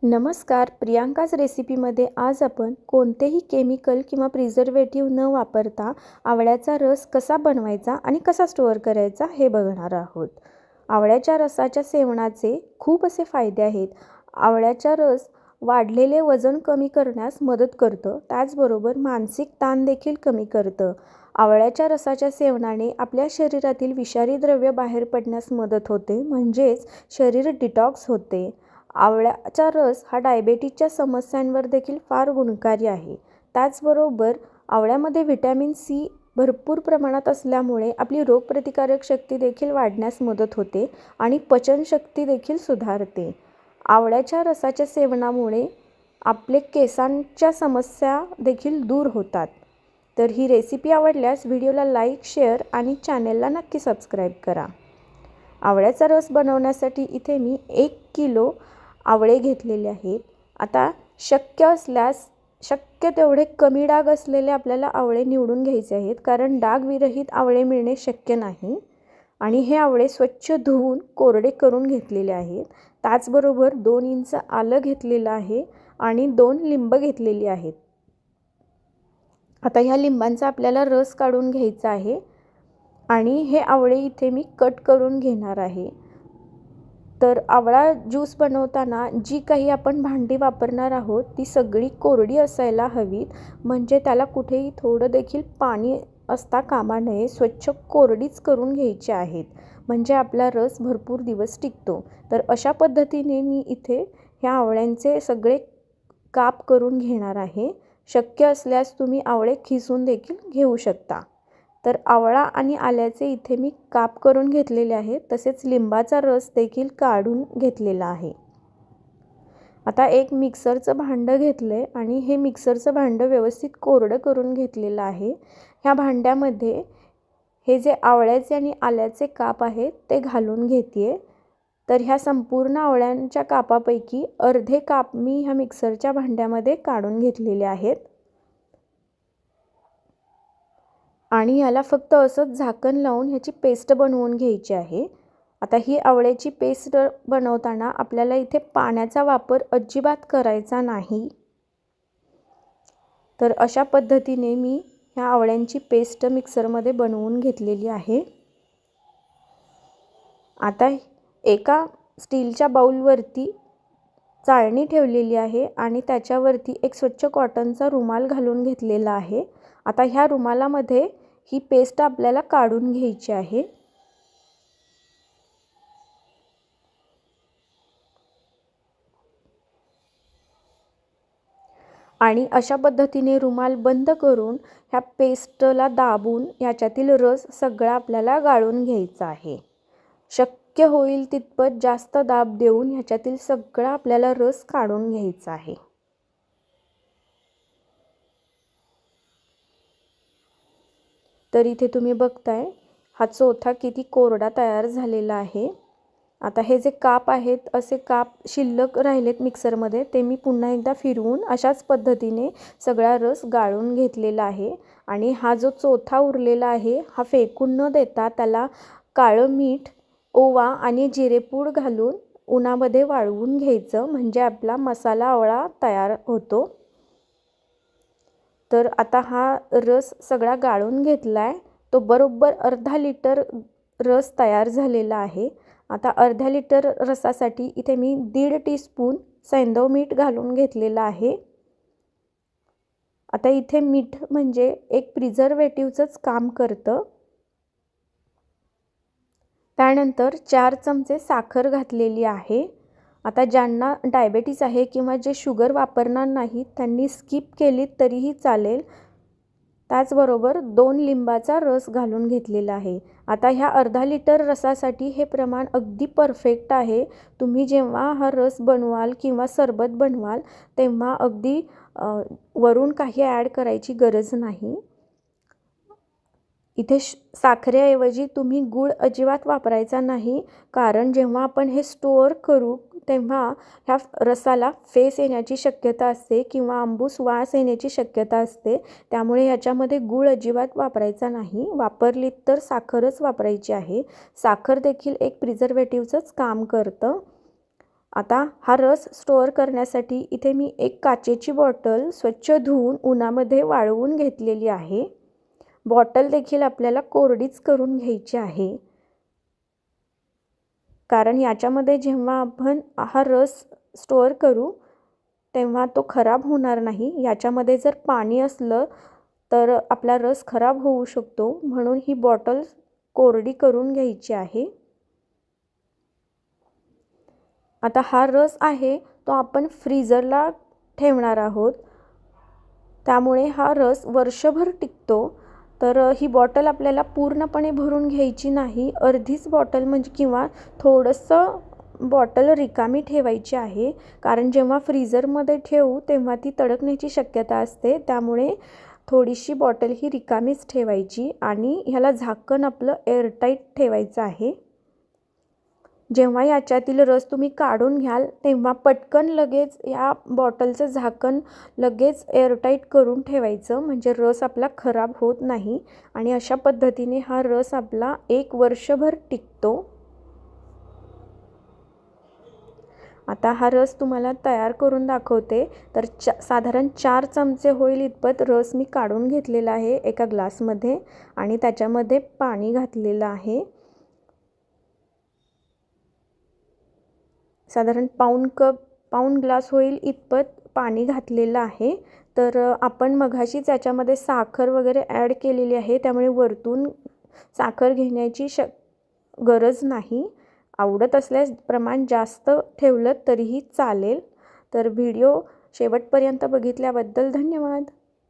नमस्कार, प्रियांकाच रेसिपीमध्ये आज आपण कोणतेही केमिकल किंवा प्रिझर्वेटिव्ह न वापरता आवळ्याचा रस कसा बनवायचा आणि कसा स्टोअर करायचा हे बघणार आहोत. आवळ्याच्या रसाच्या सेवनाचे खूप असे फायदे आहेत. आवळ्याचा रस वाढलेले वजन कमी करण्यास मदत करतं, त्याचबरोबर मानसिक ताण देखील कमी करतं. आवळ्याच्या रसाच्या सेवनाने आपल्या शरीरातील विषारी द्रव्य बाहेर पडण्यास मदत होते, म्हणजेच शरीर डिटॉक्स होते. आवळ्याचा रस हा डायबेटीसच्या समस्यांवर देखील फार गुणकारी आहे. त्याचबरोबर आवळ्यामध्ये व्हिटॅमिन सी भरपूर प्रमाणात असल्यामुळे आपली रोगप्रतिकारक शक्ती देखील वाढण्यास मदत होते आणि पचनशक्ती देखील सुधारते. आवळ्याच्या रसाच्या सेवनामुळे आपले केसांच्या समस्या देखील दूर होतात. तर ही रेसिपी आवडल्यास व्हिडिओला लाईक, शेअर आणि चॅनेलला नक्की सबस्क्राईब करा. आवळ्याचा रस बनवण्यासाठी इथे मी 1 किलो आवळे घेतलेले आहेत. आता शक्य असल्यास शक्य तेवढे कमी डाग असलेले आपल्याला आवळे निवडून घ्यायचे आहेत, कारण डागविरहित आवळे मिळणे शक्य नाही. आणि हे आवळे स्वच्छ धुवून कोरडे करून घेतलेले आहेत. त्याचबरोबर 2 इंच आलं घेतलेलं आहे आणि 2 लिंब घेतलेली आहेत. आता ह्या लिंबांचा आपल्याला रस काढून घ्यायचा आहे आणि हे आवळे इथे मी कट करून घेणार आहे. तर आवळा ज्यूस बनवताना जी काही आपण भांडी वापरणार आहोत ती सगळी कोरडी असायला हवीत, म्हणजे त्याला कुठेही थोडं देखील पाणी असता कामा नये. स्वच्छ कोरडीच करून घ्यायची आहेत, म्हणजे आपला रस भरपूर दिवस टिकतो. तर अशा पद्धतीने मी इथे ह्या आवळ्यांचे सगळे काप करून घेणार आहे. शक्य असल्यास तुम्ही आवळे खिसून देखील घेऊ शकता. तर आवळा आणि आल्याचे इथे मी काप करून घेतलेले आहेत, तसेच लिंबाचा रस देखील काढून घेतलेला आहे. आता एक मिक्सरचं भांडं घेतलं आहे आणि हे मिक्सरचं भांडं व्यवस्थित कोरडं करून घेतलेलं आहे. ह्या भांड्यामध्ये हे जे आवळ्याचे आणि आल्याचे काप आहेत ते घालून घेते आहे. तर ह्या संपूर्ण आवळ्यांच्या कापापैकी अर्धे काप मी ह्या मिक्सरच्या भांड्यामध्ये काढून घेतलेले आहेत आणि याला फक्त असंच झाकण लावून ह्याची पेस्ट बनवून घ्यायची आहे. आता ही आवळ्याची पेस्ट बनवताना आपल्याला इथे पाण्याचा वापर अजिबात करायचा नाही. तर अशा पद्धतीने मी ह्या आवळ्यांची पेस्ट मिक्सरमध्ये बनवून घेतलेली आहे. आता एका स्टीलच्या बाउलवरती चाळणी ठेवलेली आहे आणि त्याच्यावरती एक स्वच्छ कॉटनचा रुमाल घालून घेतलेला आहे. आता ह्या रुमालामध्ये ही पेस्ट आपल्याला काढून घ्यायची आहे. आणि अशा पद्धतीने रुमाल बंद करून ह्या पेस्टला दाबून याच्यातील रस सगळा आपल्याला गाळून घ्यायचा आहे. शक्य होईल तितपत जास्त दाब देऊन ह्याच्यातील सगळा आपल्याला रस काढून घ्यायचा आहे. तर इथे तुम्ही बघताय हा चोथा किती कोरडा तयार झालेला आहे. आता हे जे काप आहेत असे काप शिल्लक राहिलेत मिक्सरमध्ये ते मी पुन्हा एकदा फिरवून अशाच पद्धतीने सगळा रस गाळून घेतलेला आहे. आणि हा जो चोथा उरलेला आहे हा फेकून न देता त्याला काळं मीठ, ओवा आणि जिरेपूड घालून उन्हामध्ये वाळवून घ्यायचं, म्हणजे आपला मसाला आवळा तयार होतो. तर आता हा रस सगळा गाळून घेतला आहे. तो बरोबर अर्धा लिटर रस तयार झालेला आहे. आता अर्ध्या लिटर रसासाठी इथे मी 1.5 टीस्पून सैंधव मीठ घालून घेतलेलं आहे. आता इथे मीठ म्हणजे एक प्रिझर्वेटिव्हचंच काम करतं. त्यानंतर 4 चमचे साखर घातलेली आहे. आता ज्यांना डायबेटीस आहे किंवा जे शुगर वापरणार नाहीत त्यांनी स्किप केली तरीही चालेल. त्याचबरोबर 2 लिंबाचा रस घालून घेतलेला आहे. आता ह्या अर्धा लिटर रसासाठी हे प्रमाण अगदी परफेक्ट आहे. तुम्ही जेव्हा हा रस बनवाल किंवा सरबत बनवाल तेव्हा अगदी वरून काही ॲड करायची गरज नाही. इथे साखरेऐवजी तुम्ही गूळ अजिबात वापरायचा नाही, कारण जेव्हा आपण हे स्टोअर करू तेव्हा ह्या रसाला फेस येण्याची शक्यता असते किंवा आंबूस वास येण्याची शक्यता असते. त्यामुळे याच्यामध्ये गूळ अजिबात वापरायचा नाही. वापरली तर साखरच वापरायची आहे. साखर देखील एक प्रिझर्वेटिव्हचंच काम करतं. आता हा रस स्टोअर करण्यासाठी इथे मी एक काचेची बॉटल स्वच्छ धुवून उन्हामध्ये वाळवून घेतलेली आहे. बॉटल देखील आपल्याला कोरडीच करून घ्यायची आहे, कारण याच्यामध्ये जेव्हा आपण हा रस स्टोअर करू तेव्हा तो खराब होणार नाही. याच्यामध्ये जर पाणी असलं तर आपला रस खराब होऊ शकतो, म्हणून ही बॉटल कोरडी करून घ्यायची आहे. आता हा रस आहे तो आपण फ्रीजरला ठेवणार आहोत, त्यामुळे हा रस वर्षभर टिकतो. तर ही बॉटल आपल्याला पूर्णपणे भरून घ्यायची नाही, अर्धीच बॉटल म्हणजे किंवा थोडंसं बॉटल रिकामी ठेवायची आहे, कारण जेव्हा फ्रीजरमध्ये ठेवू तेव्हा ती तडकण्याची शक्यता असते. त्यामुळे थोडीशी बॉटल ही रिकामीच ठेवायची आणि ह्याला झाकण आपलं एअरटाईट ठेवायचं आहे. जेव्हा याच्यातील रस तुम्ही काढून घ्याल तेव्हा पटकन लगेच या बॉटलचं झाकण लगेच एअरटाईट करून ठेवायचं, म्हणजे रस आपला खराब होत नाही आणि अशा पद्धतीने हा रस आपला 1 वर्षभर टिकतो. आता हा रस तुम्हाला तयार करून दाखवते. तर साधारण 4 चमचे होईल इतपत रस मी काढून घेतलेला आहे एका ग्लासमध्ये आणि त्याच्यामध्ये पाणी घातलेलं आहे. साधारण पाऊण ग्लास होईल इतपत पाणी घातलेलं आहे. तर आपण मघाशीच याच्यामध्ये साखर वगैरे ॲड केलेली आहे, त्यामुळे वरतून साखर घेण्याची गरज नाही. आवडत असल्यास प्रमाण जास्त ठेवलं तरीही चालेल. तर व्हिडिओ शेवटपर्यंत बघितल्याबद्दल धन्यवाद.